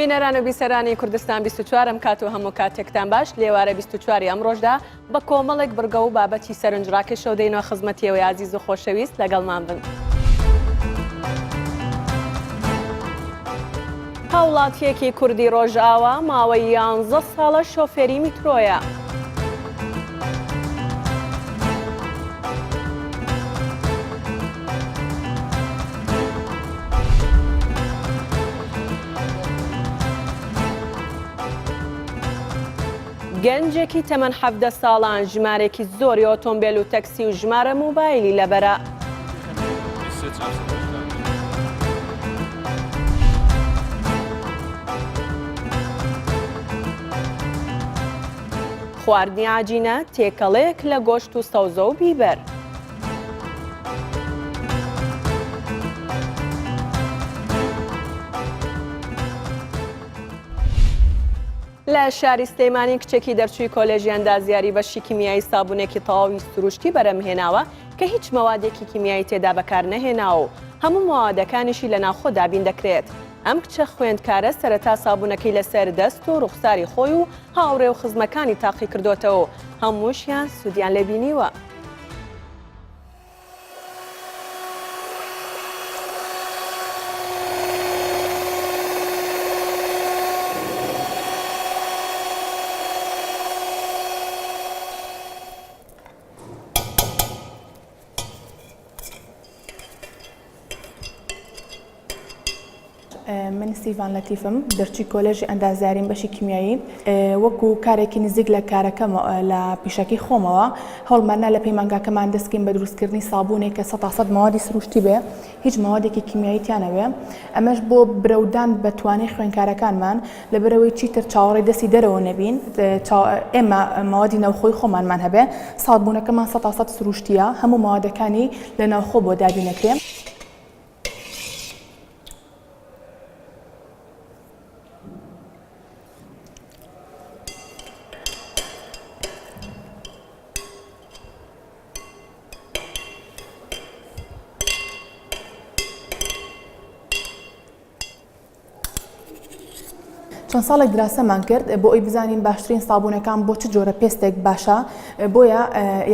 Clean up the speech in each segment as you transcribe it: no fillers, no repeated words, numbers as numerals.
بینەران و بیسەرانی کوردستان 24 کات و هەموو کاتێکتان باش لێوارە 24 ئەمڕۆژدا بە کۆمەڵێک بڕگە و بابەتی سەرنجڕاکە شەو دەینەوە خزمەتیەوەی عزیز و خۆشەویست لەگەڵمان بن. هاوڵاتیەکی کوردی ڕۆژئاوا ماوەی 11 ساڵە شۆفێری میترۆیە. گەنجێکی تەمەن 17 ساڵان ژمارێکی زۆری ئۆتۆمبیل و تەکسی و ژمارە مۆبایلی لەبەرە. خواردنی عاجینە تێکەڵەیەک لە گۆشت و سەوزە و بیبەر. لە شاری سلێمانی کچێکی دەرچووی کۆلێژی ئەندازیاری بەشی کیمیایی سابوونێکی تەواوی سروشتی بەرەمهێناوە کە هیچ مەوادێکی کیمیایی تێدا بەکار نەهێناوە و هەموو مەوادەکانیشی لە ناوخۆدا بین دەکرێت. ئەم کچە خوێندکارە سەرەتا سابوونەکەی لەسەر دەست و ڕوخساری خۆی و هاوڕێ و خزمەکانی تاقی کردوتەوە هەمووشیان سوودیان لێبینیوە. من سیڤان لەتیفم دەرچووی کۆلێژی ئەندازیاریم بەشی کیمیایی وەکو کارێکی نزیک لە کارەکەم لە پیشەکەی خۆمەوە هەوڵمانە لە پەیمانگاکەمان دەستکەین بە دروستکردنی سابوونێک کە 100% مەوادی سروشتی بێ هیچ مەوادێکی کیمیایی تیانەوێ ئەمەش بۆ برەودان بە توانای خوێندکارەکانمان لەبەرەوەی چیتر چاوەڕێی دەستی دەرەوە نەبین ئێمە مەوادی ناوخۆی خۆمانمان هەبێ سابوونەکەمان 100% سروشتیە هەموو مەوادەکانی لە ناوخۆ بۆ دابینەکرێن. چەند ساڵێک دراسەمان کرد بۆ ئەوی بزانین باشترین سابوونەکان بۆ چ جۆرە پێستێک باشە بۆیە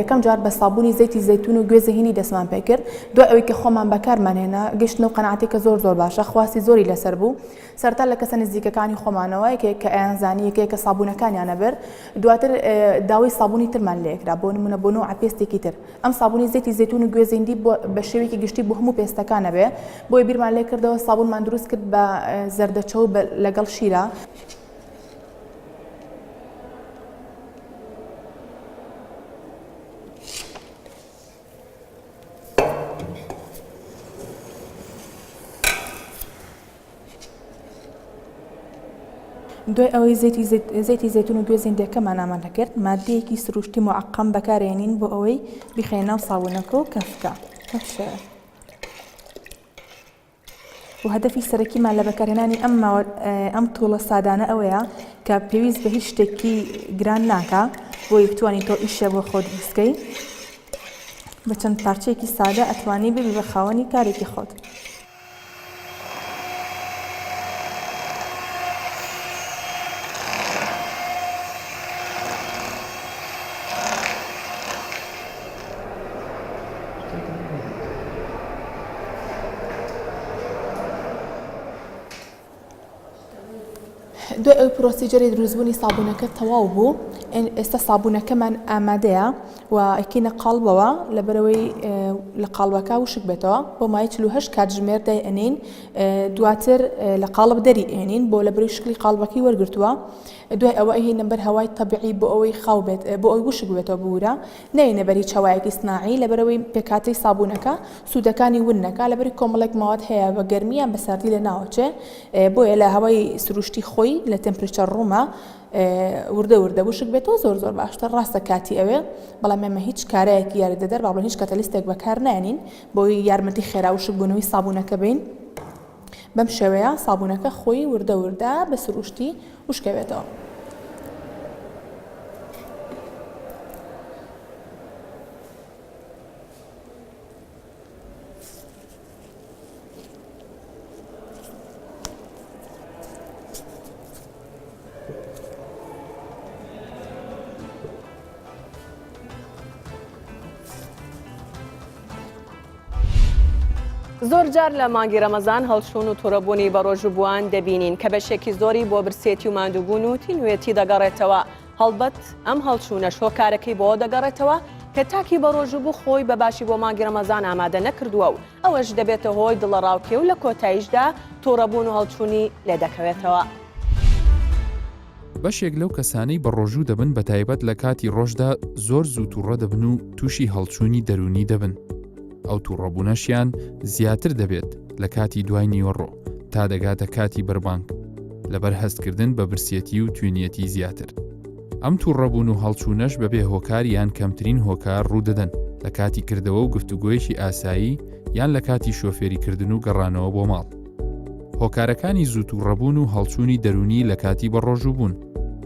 یەکەم جار بە سابوونی زەیتی زەیتون و گوێزەهینی دەستمان پێ کرد دوای ئەوەی کە خۆمان بەکارمانهێنا گەشتنەوە قەناعەتێکە زۆر باشە خواستی زۆری لەسەر بوو سەرتا لە کەسە نزیکەکانی خۆمانەوە یەکێک کە ئەیانزانی یەکێک کە سابوونەکانیانە بەر دواتر داوای سابوونی ترمان لێکرا بۆ نمونە بۆ نوع پێستێکی تر ئەم سابوونی زەیتی زەیتون و گوێزەهیندی بە شێوەیەکی گشتی بۆ هەموو پێستەکانە بێ بۆیە بیرمان لێ کردەوە سابوونمان دروست کرد بە زەردەچە و لەگەڵ شیرە. دوای ئەوەی زەیتی زەیتون و گوێزەهیندەکەمان ئامادە کرد مادەیەکی سروشتی موعەقەم بەکارهێنین بۆ ئەوەی بخەینە ناو سابوونەکە و کەفکە و هەدەفی سەرەکیمان لە بەکارهێنانی ئەم تووڵە سادانە ئەوەیە کە پێویست بە هیچ شتێکی گران ناکە بۆی بتوانین تۆ ئیشە بۆ خۆت بسکەی بە چەند پارچەیەکی سادە ئەتوانی ببی بە خاوەنی کارێکی خۆت. دوای ئەو پرۆسیجەری دروستبوونی سابوونەکە تەواو بوو ئێستا سابوونەکەمان ئامادەیە و ئەکەینە قاڵبەوە لەبەرەوەی لە قاڵبەکە وشک بێتەوە بۆ مای 48 کاتژمێر دەیئەنین دواتر لە قاڵب دەریئێنین بۆ لەبەرەوەی شکلی قاڵبەکەی وەرگرتووە دوای ئەوە ئەهێنە بەر هەوای تەبیعی بۆ ئەوەی خاو بێت بۆ ئەوی وشک بێتەوە بورە نەینە بەری چاوایەکی سناعی لەبەرەوەی پێکاتەی سابوونەکە سوودەکانی ونەکە لەبەری کۆمەڵێک ماوەت هەیە بە گەرمیان بە ساردی لە ناوچێ بۆیە لە هەوای سروشتی خۆی لە تمپرێچەر ڕوومە وردە وشک بێتەوە زۆر باشتر ڕاستە کاتی ئەوێ بەڵام ئێمە هیچ کارەیەکی یاریدەدەر باڵێن هیچ کەتەلیستێک بەکار نانین بۆی یارمەتی خێرا وشک بوونەوەی سابوونەکە بین بەم شێوەیە سابوونەکە خۆی وردە بە سروشتی وشکەوێتەوە. زۆر جار لە مانگی ڕەمەزان هەڵچوون و تووڕەبوونی بە ڕۆژوبووان دەبینین کە بەشێکی زۆری بۆ برسێتی و ماندووبوون و تینوێتی دەگەڕێتەوە. هەڵبەت ئەم هەڵچوونە شۆکارەکەی بۆ دەگەڕێتەوە کە تاکی بە ڕۆژوبوو خۆی بەباشی بۆ مانگی ڕەمەزان ئامادە نەکردووە و ئەوەش دەبێتە هۆی دڵەڕاوکێ و لە کۆتاییشدا تووڕەبوون و هەڵچوونی لێ دەکەوێتەوە. بەشێک لەو کەسانەی بە ڕۆژوو دەبن بە تایبەت لە کاتی ڕۆژدا زۆر زوو تووڕە دەبن و تووشی هەڵچوونی دەرونی دەبن. ئەو تووڕەبوونەشیان زیاتر دەبێت لە کاتی دوای نیوەڕۆ تا دەگاتە کاتی بەربانگ لەبەر هەستکردن بە برسێتی و توێنیەتی زیاتر. ئەم تووڕەبوون و هەڵچوونەش بەبێ هۆکار یان کەمترین هۆکار ڕوودەدەن لە کاتی کردەوە و گفتوگۆیەکی ئاسایی یان لە کاتی شۆفێریکردن و گەڕانەوە بۆ ماڵ. هۆکارەکانی زوو تووڕەبوون و هەڵچوونی دەرونی لە کاتی بە ڕۆژوو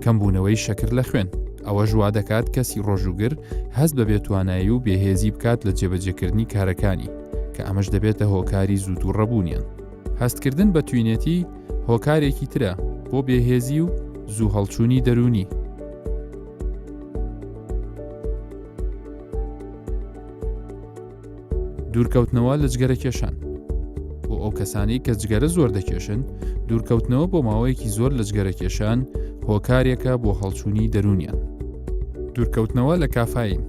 کەمبوونەوەی شەکر لە خوێن ئەوە ژوا دەکات کەسی ڕۆژوگر هەست بە بێتوانایی و بێهێزی بکات لە جێبەجێکردنی کارەکانی کە ئەمەش دەبێتە هۆکاری زوو تووڕەبوونیان. هەستکردن بە توینەتی هۆکارێکی ترە بۆ بێهێزی و زوو هەڵچوونی دەرونی. دوورکەوتنەوە لە جگەرە کێشان بۆ ئەو کەسانی کە جگەرە زۆر دەکێشن دوورکەوتنەوە بۆ ماوەیەکی زۆر لە جگەرە کێشان هۆکارێکە بۆ هەڵچوونی دەرونیان. دوورکەوتنەوە لە کافین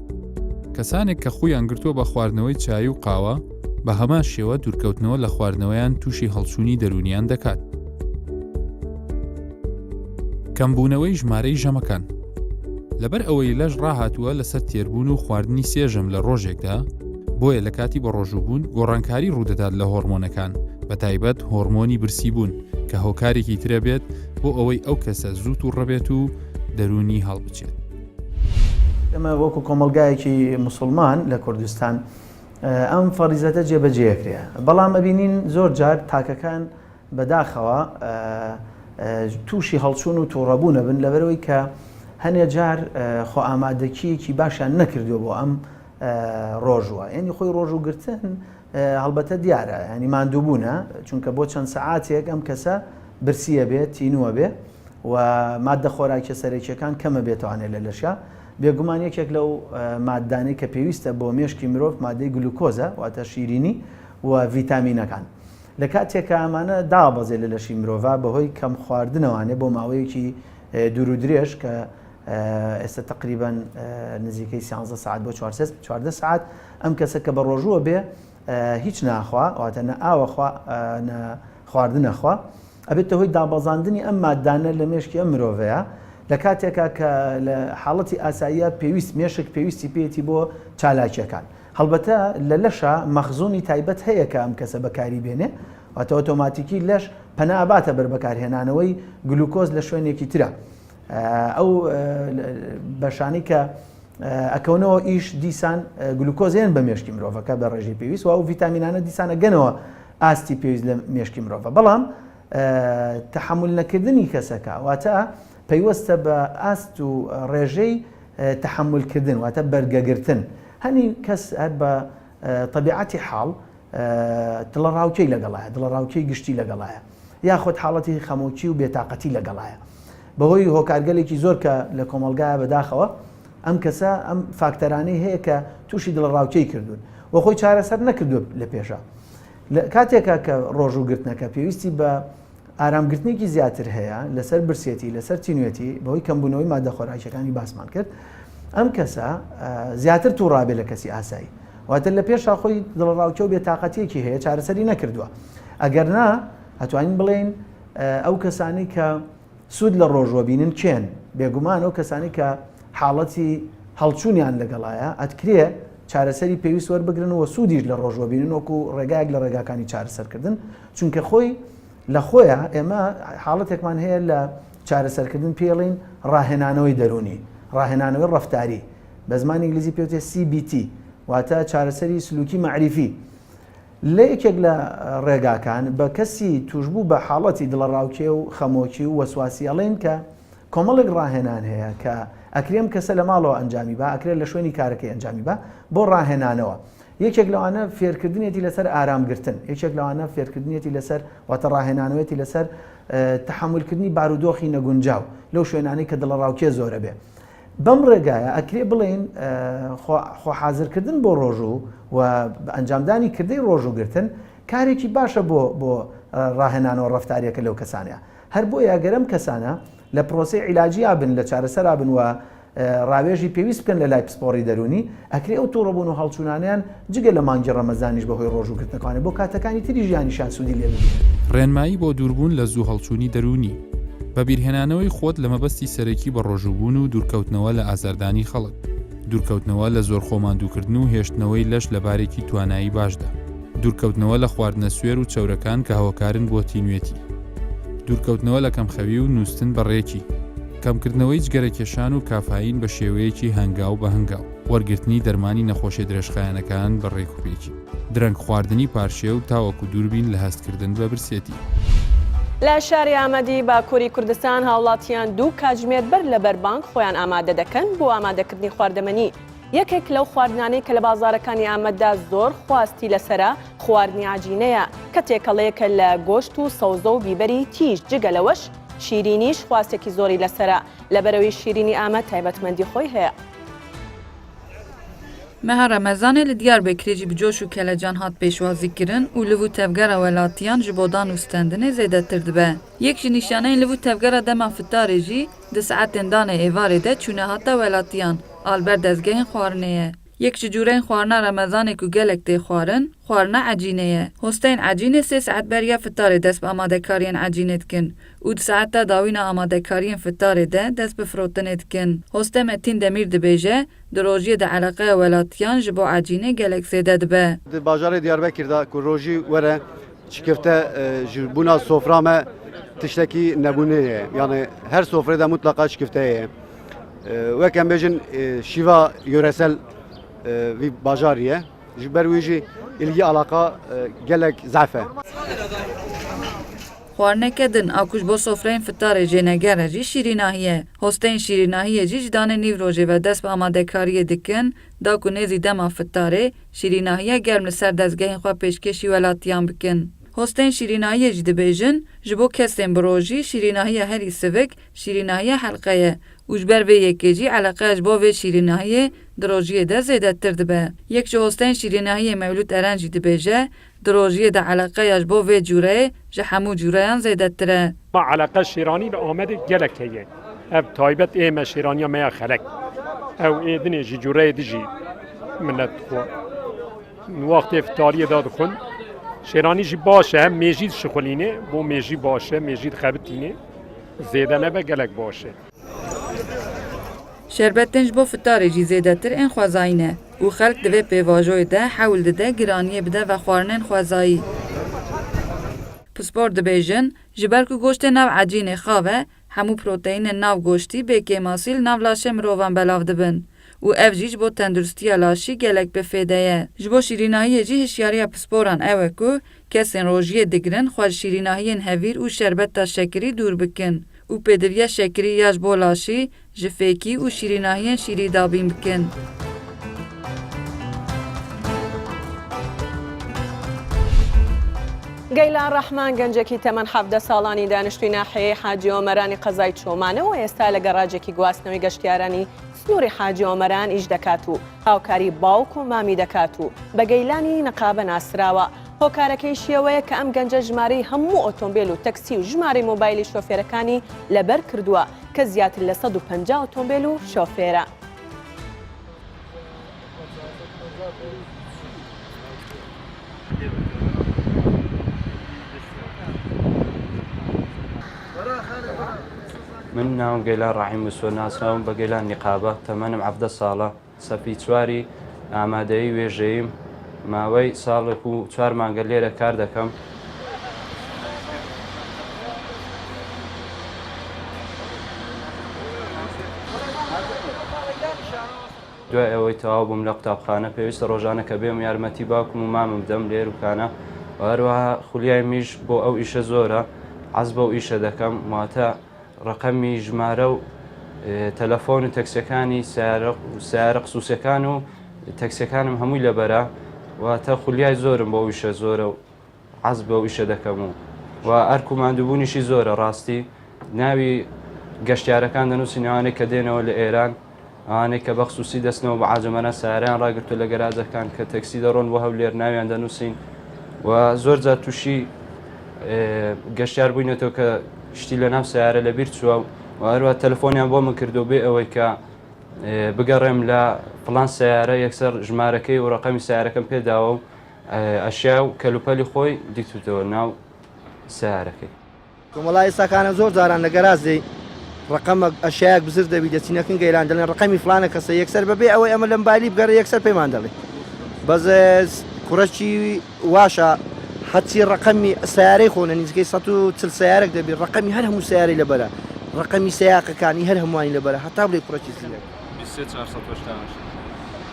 کەسانێک کە خۆیان گرتووە بە خواردنەوەی چای و قاوە بە هەمان شێوە دوورکەوتنەوە لە خواردنەوەیان تووشی هەڵچوونی دەرونیان دەکات. کەمبوونەوەی ژمارەی ژەمەکان لەبەر ئەوەی لەش ڕاهاتووە لەسەر تێربوون و خواردنی سێژەم لە ڕۆژێکدا بۆیە لە کاتی بە ڕۆژووبوون گۆڕانکاری ڕوودەدات لە هۆرمۆنەکان بە تایبەت هۆرمۆنی برسی بوون کە هۆکارێکی ترە بێت بۆ ئەوەی ئەو کەسە زوو تووڕەبێت و دەرونی هەڵبچێت. ئەمە وەکو کۆمەلگایەکی موسڵمان لە کوردستان ئەم فەریزەتە جێبەجێکرێ، بەڵام ئەبینین زۆر جار تاکەکان بەداخەوە تووشی هەڵچوون و تووڕەبوونە بن لەبەرەوەی کە هەنێ جار خۆ ئامادەکیەکی باشیان نەکردووە بۆ ئەم ڕۆژوە، یعنی خۆی ڕۆژوگرتن هەڵبەتە دیارە، ینی ماندووبوونە، چونکە بۆ چەند سەعاتێک ئەم کەسە برسیە بێت تینووە بێ و مادە خۆراکی سەرەکیەکان کەمە بێتوانێت لە لەشە. بێگومان یەکێک لەو ماددانەی کە پێویستە بۆ مێشکی مرۆڤ مادەی گلوکۆزە واتە شیرینی و ڤیتامینەکان. لە کاتێکە ئەمانە دابەزێت لە لەشی مرۆڤ بەهۆی کەم خواردنەوانێ بۆ ماوەیەکی دوور و درێژ کە ئێستا تقریبان نزیکەی 13 ساعت بۆ 14 ساعت ئەم کەسە کە بە ڕۆژووە بێ هیچ ناخوا واتە نە ئاوەخوا خواردنەخوا ئەبێتە هۆی دابەزاندنی ئەم ماددانە لە مێشکی ئەم مرۆڤەیە لە کاتێکە کە لە حاڵەتی ئاساییە پێویست مێشک پێویستی پێێتی بۆ چالاکیەکان. هەڵبەتە لە لەشە مەخزوونی تایبەت هەیە کە ئەم کەسە بەکاری بێنێ واتە ئۆتۆماتیکی لەش پەناباتە بەربەکارهێنانەوەی گلوکۆز لە شوێنێکی ترە. ئەو بەشانی کە ئەکەونەوە ئیش دیسان گلوکۆزیان بە مێشکی مرۆڤەکە بە ڕێژەی پێویست و ئەو ڤیتامینانە دیسانە گەنەوە ئاستی پێویست لە مێشکی مرۆڤە، بەڵام تەحمل نەکردنی کەسەکە واتە پەیوەستە بە ئاست و ڕێژەی تەحملکردن واتە بەرگەگرتن. هەنی کەس هەر بە طبیعەتی حاڵ دڵەڕاوکەی لەگەڵایە، دڵەڕاوکەی گشتی لەگەڵایە، یاخود حاڵەتی خەمۆکی و بێتاقەتی لەگەڵایە. بەهۆی هۆکارگەلێکی زۆر کە لە کۆمەلگایە بەداخەوە ئەم کەسە ئەم فاکتەرانەی هەیە کە تووشی دڵەڕاوکەی کردوون و خۆی چارەسەر نەکردو لە پێشە. کاتێکە کە ڕۆژوگرتنەکە پێویستی بە ئارامگرتنێکی زیاتر هەیە لەسەر برسێتی لەسەر تینوێتی بەهۆی کەمبوونەوەی مادە خۆراکیەکانی باسمان کرد، ئەم کەسە زیاتر تووڕابێت لە کەسی ئاسایی واتە لە پێشا خۆی دڵەڕاوکە و بێتاقەتیەکی هەیە چارەسەری نەکردووە. ئەگەر نا ئەتوانین بڵێن ئەو کەسانی کە سوود لە ڕۆژوە بینن کێن، بێگومان ئەو کەسانی کە حاڵەتی هەڵچوونیان لەگەڵایە ئەتکرێ چارەسەری پێویست وەربگرنەوە سوودیش لە ڕۆژوە بینن وەکو ڕێگایەک لە ڕێگاکانی چارەسەرکردن، چونکە خۆی لە خۆیە ئێمە حاڵەتێکمان هەیە لە چارەسەرکردن پێڵین ڕاهێنانەوەی دەرونی، ڕاهێنانەوەی ڕەفتاری، بە زمانی ئینگلیزی پێوتێ CBT واتە چارەسەری سلوکی معریفی. لە یەکێک لە ڕێگاکان بە کەسی توشبوو بە حاڵەتی دڵەڕاوکێ و خەمۆکی و وەسواسی ئەڵێن کە کۆمەڵێک ڕاهێنان هەیە کە ئەکرێم کەسە لە ماڵەوە ئەنجامی بە ئەکرێت لە شوێنی کارەکەی ئەنجامی بە بۆ ڕاهێنانەوە. یەکێک لەوانە فێرکردنێتی لەسەر ئارامگرتن، یەکێک لەوانە فێرکردنێتی لەسەر واتە ڕاهێنانەوەیەتی لەسەر تەحملکردنی بارودۆخی نەگونجاو لەو شوێنانەی کە دڵەڕاوکێ زۆرە بێ. بەم ڕێگایە ئەکرێ بڵێن خۆحازرکردن بۆ ڕۆژوو و ئەنجامدانی کردەی ڕۆژوگرتن کارێکی باشە بۆ ڕاهێنانەوە ڕفتاریەکە لەو کەسانەیە هەر بۆ یاگەرم کەسانە لە پرۆسی عیلاجیا بن لە چارەسەرا بن وە ڕاوێژی پێویست بکەن لە لای پسپۆڕی دەرونی ئەکرێ ئەو تووڕەبوون و هەڵچوونانیان جگە لە مانگی ڕەمەزانیش بەهۆی ڕۆژوکردنەکانی بۆ کاتەکانی تری ژیانیشان سوودی لێ بێت. ڕێنمایی بۆ دووربوون لە زوو هەڵچوونی دەرونی بە بیرهێنانەوەی خۆت لە مەبەستی سەرەکی بە ڕۆژوبوون و دوورکەوتنەوە لە ئازاردانی خەڵک دوورکەوتنەوە لە زۆر خۆماندووکردن و هێشتنەوەی لەش لە بارێکی توانایی باشدا دوورکەوتنەوە لە خواردنە سوێر و چەورەکان کە هەوەکارن بۆ تینوێتی دوورکەوتنەوە لە کەمخەوی و نووسن بەڕێکی کەمکردنەوەی جگەرەکێشان و کافاین بە شێوەیەکی هەنگاو بە هەنگاو وەرگرتنی دەرمانی نەخۆشی درێژخایەنەکان بە ڕێکوپێکی درەنگ خواردنی پارشێ و تاوەکو دووربین لە هەستکردن بە برسێتی. لە شاری ئامەدی باکووری کوردستان هاوڵاتیان دوو کاتژمێر بەر لە بەربانگ خۆیان ئامادە دەکەن بۆ ئامادەکردنی خواردەمەنی یەکێک لەو خواردنانەی کە لە بازارەکانی ئامەددا زۆر خواستی لەسرە خواردنی عجینەیە کە تێکەڵەیەکە لە گۆشت و سەوزە و بیبەری تیژ جگە لەوەش شیرینیش خواستێکی زۆری لەسرە لەبەرەوەی شیرینی ئامە تایبەتمەندی خۆی هەیە. مەها ڕەمەزانê li Diyarbekirê jî bi coş û kelecan hat pêşwazîkirin û li vû tevgera welatiyan ji bo dan û stendinê zêdetir dibe. Yek ji nîşaneyên li vû tevgera dema fitarê jî di saetên danê êvarê de çûne hata welatiyan alber dezgehên xwarinê ye. Yek ji cûreyên xwarina Remezanê ku gelek tê xwarin, xwarina ecînê ye. Hosteyên ecînê 3 saet beriya fitarê dest bi amadekariyên ecînê dikin û di saeta dawîna amadekariyên fitarê de dest bi firotinê dikin. Hostê Metin Demîr dibêje, di rojiyê de eleqeya welatiyan ji bo ecînê gelek zêde dibe. Di bajarê Diyarbekir'da ku rojî were çikifte ji bûna sofra me tiştekî nebûnê ye. Yani her sofrê de mutlaka çikifte ye. Wek em bêjin şîva yöresel vî bajarî ye. Ji ber wî jî ilgi alaka gelek zaf e. Xwarineke din a ku ji bo sofreyên fitarê jênegere jî şîrînahî ye. Hosteyên şîrînahiyê jî ji danê nîv rojê ve dest bi amadekariyê dikin, da ku nêzî dema fitarê şîrînahiya germ li ser dezgehên xwe pêşkêşî welatiyan bikin. Hosteyên şîrînahiyê jî dibêjin ji bo kesên bi rojî şîrînahiya herî sivik şîrînahiya helqe ye û ji ber vê yekê jî eleqeya ji bo vê şîrînahiyê di rojiyê de zêdetir dibe. Yek ji hosteyên şîrînahiyê Mevlûd Eren jî dibêje di rojiyê de eleqeya ji bo vê cûreyê ji hemû cûreyan zêdetir e. Ma eleqe şîranî li Amedê gelek heye. Ev taybet ê me şîraniya me ya xelek. Ew êdinê ji cûreyê dijî millet xwe. Wextê fitariyê da dixwin. Şêranî jî baş e, hem mêjî dişixwelîne, bo mêjî baş e, mêjî dixebitîne. Zêde nebe gelek baş e. Şerbetên ji bo fitarê jî zêdetir ên xwezayî ne û xelk di vê pêvajoyê de hewl dide giraniyê bide ve xwarinên xwezayî. Pispor dibêjin, ji ber ku goştê nav ecînê xav e, hemû proteinên nav goştî bêkê masîl nav laşê mirovan belav dibin û ev jî ji bo tendurustiya laşî gelek bi fêde ye. Ji bo şîrînahiyê jî hişyariya pisporan ew e ku kesên rojiyê digirin xwe ji şîrînahiyên hevîr û şerbeta şekerî dûr bikin û pêdiriya şekerî ya ji bo laşî ji fêkî û şîrînahiyên şîrî dabîn bikin. گەیلان ڕەحمان گەنجێکی تەمەن 17 ساڵانی دانیشتووی ناحەیەی حاجی ئۆمەرانی قەزای چۆمانەوە ئێستا لە گەڕاجێکی گواستنەوەی گەشتیارانی سنووری حاجی ئۆمەران ئیش دەکات و هاوکاری باوک و مامی دەکات و بە گەیلانی نەقابە ناسراوە. هۆکارەکەی شێوەیە کە ئەم گەنجە ژمارەی هەموو ئۆتۆمبیل و تەکسی و ژمارەی مۆبایلی شۆفێرەکانی لەبەر کردووە کە زیاتر لە 150 ئۆتۆمبیل و شۆفێرە. من ناوم گەیلان ڕاحیم وسۆ ناسراوم بە گەیلان نیقابە تەمەنم 17 ساڵە سەفی چواری ئامادەیی وێژەییم ماوەی ساڵێک و 4 مانگە لێرە کار دەکەم. دوای ئەوەی تەواو بووم لە قوتابخانە پێویستە ڕۆژانە کە بێم یارمەتی باوکم و مامم دەم لێر وکانە هەروەها خولیای میش بۆ ئەو ئیشە زۆرە حەز بەو ئیشە دەکەم واتە ڕقەمی ژمارە و تەلەفۆن و تەکسیەکانی سیارە قسووسەکان و تەکسیەکانم هەمووی لەبەرە واتە خولیای زۆرم بۆ ئیشە زۆرە و حەز بەو ئیشە دەکەم و ئەرک و ماندووبوونیشی زۆرە ڕاستی ناوی گەشتیارەکان دەنووسین ئەوانەی کە دێنەوە لە ئێران ئەوانەی کە بە خسووسی دەستنەوە بە عاجەمەنە ساریان ڕاگرتو لە گەراجەکان کە تەکسی دەڕۆن بۆ هەولێر ناویان دەنووسین و زۆر جار تووشی گەشتیار بووینێتەوە کە شتی لە ناو سیارە لەبیر چووە و هەروە تەلەفۆنیان بۆ من کردو بێ ئەوەی کە بگەڕێم لە فڵان سیارە یەکسەر ژمارەکەی و ڕقەمی سیارەکەم پێداوە و ئەشیا و کەلوپەلی خۆی دیتوتەوە ناو سیارەکەی. کۆمەڵای ئێستاکانە زۆر جاران لە گەرازدەی ڕقەمە ئەشایەک بزر دەبی دەچینەکەن گەیران دەڵێن ڕقەمی فلانە کەسە یەکسەر بەبێ ئەوەی ئەمە لە مبایلی بگەڕێ یەکسەر پێیمان دەڵێ بەز کوڕەکی واشە حەچی ڕقەمی سیارەی خۆنە نزیکەی 140 سیارێک دەبێت ڕقەمی هەر هەموو سیارەی لەبەرە ڕقەمی سیاقەکانی هەر هەمووانی لەبەرە هەتا بڵێ کوڕەکی سیارە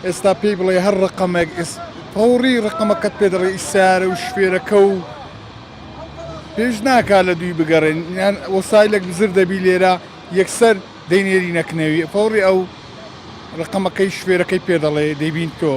ئێستا پێی بڵێ هەر ڕقەمێک فەوڕی ڕقەمەکەت پێ دەڕێ سیارە و شوێرەکە و پێش ناکا لە دوی بگەڕێن یان وەسایلێک بزر دەبی لێرە یەکسەر دەینێری نەکنەوی فەوڕی ئەو ڕقەمەکەی شوێرەکەی پێ دەڵێ دەیبین تۆ.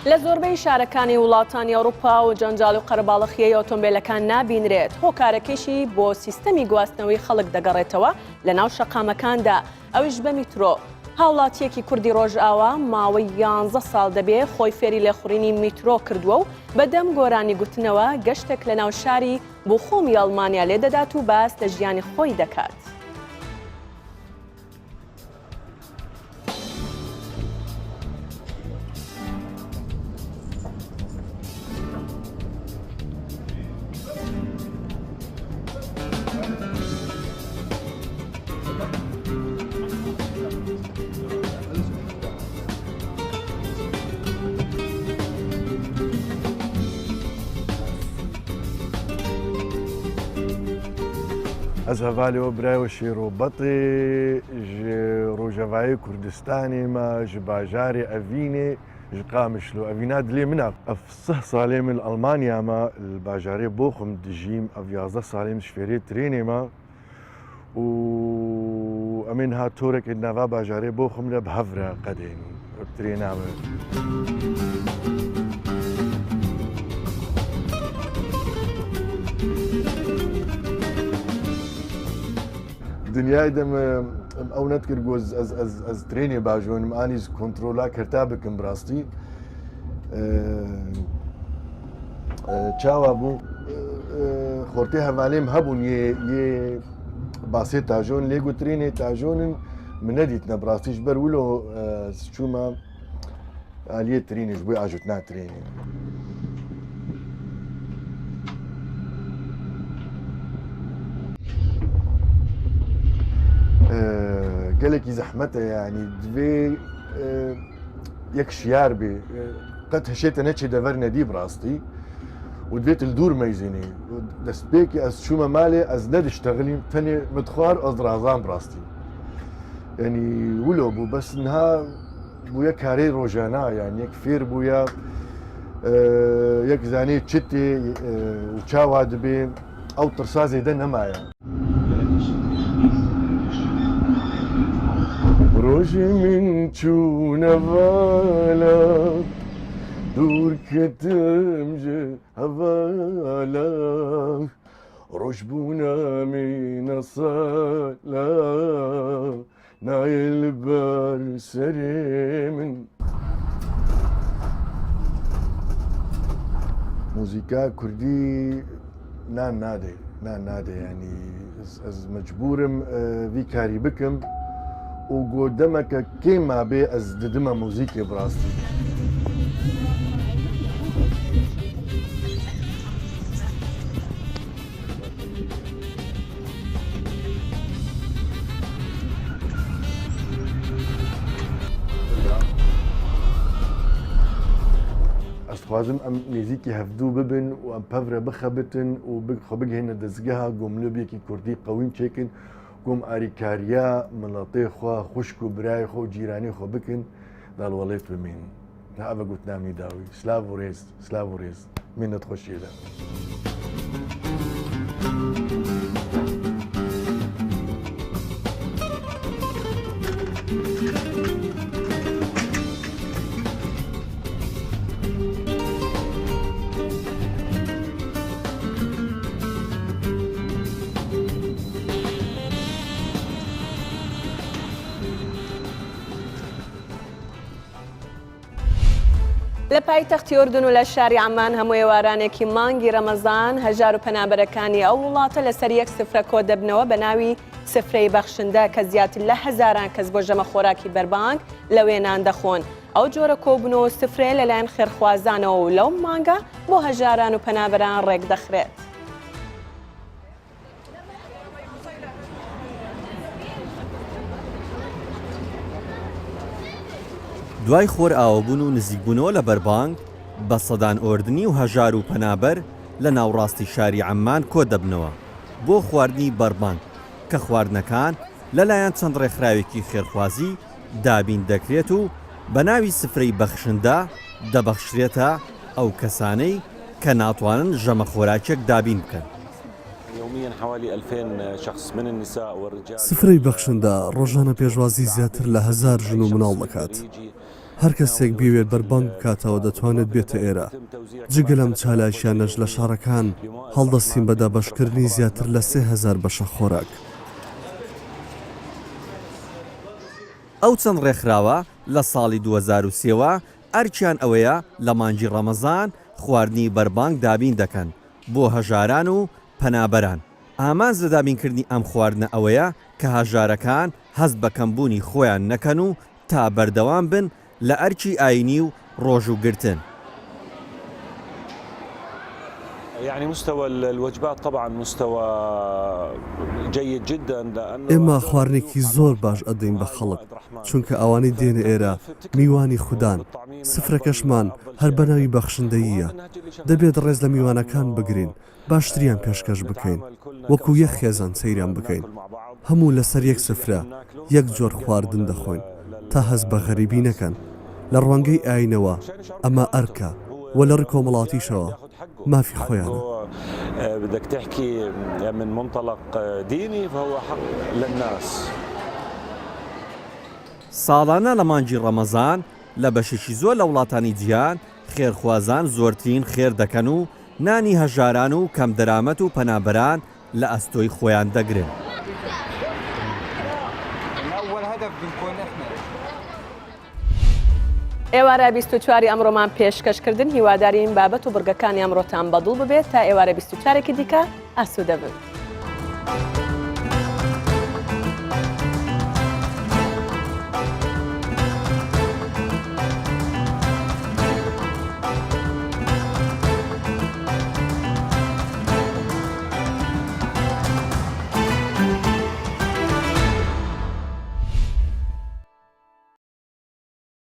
لە زۆربەی شارەکانی وڵاتانی ئەوروپا و جەنجاڵ و قەرەباڵغیەی ئۆتۆمبیلەکان نابینرێت هۆکارەکەشی بۆ سیستەمی گواستنەوەی خەڵک دەگەڕێتەوە لە ناو شەقامەکاندا ئەویش بە میترۆ. هاوڵاتیەکی کوردی ڕۆژئاوا ماوەی 11 ساڵ دەبێ خۆی فێری لێخوڕینی میترۆ کردووە و بەدەم گۆرانی گوتنەوە گەشتێک لە ناو شاری بۆ خۆمی ئەڵمانیا لێ دەدات و باس لە ژیانی خۆی دەکات. Ez hevalê birayê Şîrobetê ji Rojavayê Kurdistanê me ji bajarê Evînê ji Qamişlo Evîna dilê min e. Ev 10 salê min li Almanya me li bajarê Bochum dijîm ev 11 salê min ji fêrê trênê me û em ên hat torekê nava bajarê Bochum re bi hev re qedê trêna me. دنیای دەم ئەو نەتکرد گۆز ئەز ترێنێ باژۆنم ئانی کۆنتترۆلا کەرتا بکەم ڕاستی چاوا بوو خۆرتێ هەڤالێم هەبوون یێ باسێ تاژۆن لێگو ترێنێ تاژۆنن من نەدیت نەبراستیش بەرولۆ چوومە ئالیە ترینش بۆی ئاژوت ناترێنێ. gelekî zehmete yanî divê yek şiyar bê qet hişête neçê dever nedî bi rastî û divê til dûr meyzînî destpêkî ez çûme malê ez nediştexilîm tenê mitxwar ez dirazan bi rastî yanî wilo bû bes niha bû yek karê rojana yani yek fêr bûye yek zanî çitê û çawa dibê ew tirsa zêde nemaye. Rojê min çûne vala dûr ketim ji hevala rojbûna min sala nayê li ber serê min. Mûzîka Kurdî nan nade yanî ez mecbûrim vî karî bikim û godemeke kêma bê ez didime mûzîkê bi rastî. Ez dixwazim em nêzîkî hevdû bibin û em pevre bixebitin û xwe bigihîne dezgeha gomlobiyekî Kurdî qewîn çêkin گم ئاریکاریە مڵەتێ خوا خوشک و برای خۆ و جیرانی خۆ بکن داڵوەڵێت بمین تا ئەvە گوتنامی داوی سلااو و ڕێز سلااو و ڕێز منت خۆشیێدا. لە پایتەختی ئوردن و لە شاری عەمان هەموو ئێوارانێکی مانگی ڕەمەزان هەژار و پەنابەرەکانی ئەو وڵاتە لەسەر یەک سفرە کۆ دەبنەوە بە ناوی سفرەی بەخشندە کە زیاتر لە هەزاران کەس بۆ ژەمە خۆراکی بەربانگ لە وێنان دەخۆن. ئەو جۆرە کۆبوونەوە سفرەیە لەلایەن خێرخوازانەوە و لەو مانگە بۆ هەژاران و پەنابەران ڕێک دەخرێت. دوای خۆر ئاوەبوون و نزیکبوونەوە لە بەربانگ بە سەدان ئۆردنی و هەژار و پەنابەر لە ناوڕاستی شاری عەمان کۆ دەبنەوە بۆ خواردنی بەربانگ کە خواردنەکان لەلایەن چەند ڕێکخراوێکی خێرخوازی دابین دەکرێت و بە ناوی سفرەی بەخشندە دەبەخشرێتە ئەو کەسانەی کە ناتوانن ژەمە خۆراکێک دابین بکەن. سفرەی بەخشندە ڕۆژانە پێشوازی زیاتر لە 1000 ژن و مناڵ دەکات. هەر کەسێک بیوێت بەربانگ بکاتەوە دەتوانێت بێتە ئێرە. جگە لەم چالایشیانەش لە شارەکان هەڵدەستین بە دابەشکردنی زیاتر لە 3000 بەشە خۆراک. ئەو چەند ڕێکخراوە لە ساڵی 2003ەوە ئەرکیان ئەوەیە لە مانگی ڕەمەزان خواردنی بەربانگ دابین دەکەن بۆ هەژاران و پەنابەران. ئامانج لە دابینکردنی ئەم خواردنە ئەوەیە کە هەژارەکان هەست بە کەمبوونی خۆیان نەکەن و تا بەردەوام بن لە ئەرکی ئاینی و ڕۆژوگرتن. ئێمە خواردنێکی زۆر باش ئەدەین بە خەڵک چونکە ئەوانەی دێنە ئێرە میوانی خوددان. سفرەکەشمان هەر بەناوی بەخشندەییە. دەبێت ڕێز لە میوانەکان بگرین، باشتریان پێشکەش بکەین، وەکو یەک خێزان سەیران بکەین. هەموو لەسەر یەک سفرە یەک جۆر خواردن دەخۆین تا هەست بە غەریبی نەکەن. لە ڕوانگەی ئاینەوە ئەمە ئەرکە و لە ڕێ کۆمەڵاتیشەوە مافی خۆیانە. بدك تحكي من منطلق ديني فهو حق للناس. ساڵانە لە مانگی ڕەمەزان لە بەشێکی زۆر لە وڵاتانی جیهان خێرخوازان زۆرترین خێر دەکەن و نانی هەژاران و کەم دەرامەت و پەنابەران لە ئەستۆی خۆیان دەگرن. ئێوارە 24 ئەمڕۆمان پێشکەشکردن هیوادارین بابەت و بڕگەکانی ئەمڕۆتان بەدڵ ببێت تا ئێوارە 24ێکی دیکە ئاسوودە بن.